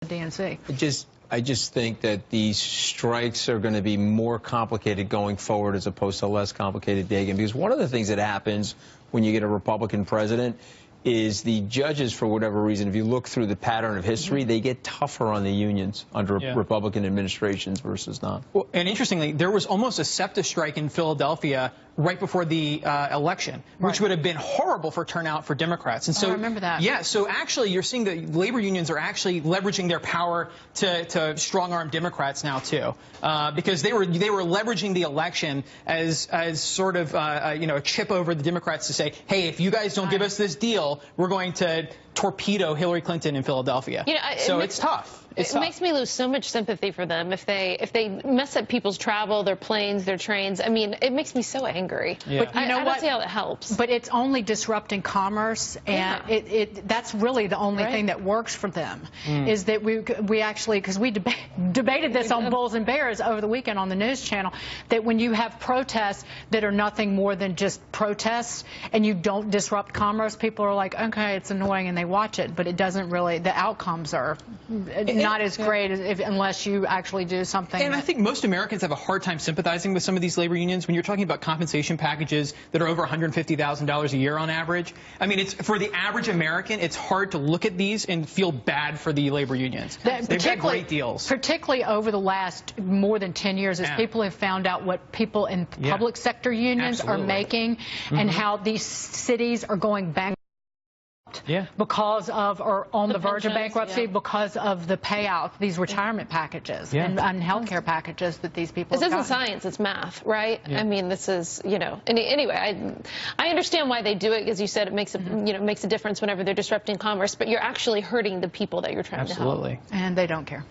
DNC. I just think that these strikes are going to be more complicated going forward as opposed to less complicated, Dagan. Because one of the things that happens when you get a Republican president is the judges, for whatever reason, if you look through the pattern of history, they get tougher on the unions under Republican administrations versus not. Well, and interestingly, there was almost a SEPTA strike in Philadelphia right before the election, which would have been horrible for turnout for Democrats. And so, I remember that. Yeah, so actually you're seeing that labor unions are actually leveraging their power to strong-arm Democrats now, too, because they were leveraging the election as sort of a chip over the Democrats to say, hey, if you guys don't give us this deal, we're going to torpedo Hillary Clinton in Philadelphia. So it's tough. It makes me lose so much sympathy for them if they mess up people's travel, their planes, their trains. I mean, it makes me so angry. Yeah. But you know I don't see how that helps. But it's only disrupting commerce, and that's really the only thing that works for them. Is that we actually, because we debated this on Bulls and Bears over the weekend on the news channel, that when you have protests that are nothing more than just protests and you don't disrupt commerce, people are like, okay, it's annoying, and they watch it, but it doesn't really. The outcomes are not as great unless you actually do something. And I think most Americans have a hard time sympathizing with some of these labor unions when you're talking about compensation packages that are over $150,000 a year on average. I mean, it's for the average American, it's hard to look at these and feel bad for the labor unions. They've got great deals. Particularly over the last more than 10 years, as people have found out what people in public sector unions are making and how these cities are going bankrupt. Because of, or on the verge of bankruptcy, because of the payout, these retirement packages and health care packages that these people This isn't science, it's math, right? I mean, this is, anyway, I understand why they do it, as you said, it makes a, makes a difference whenever they're disrupting commerce, but you're actually hurting the people that you're trying to help. And they don't care.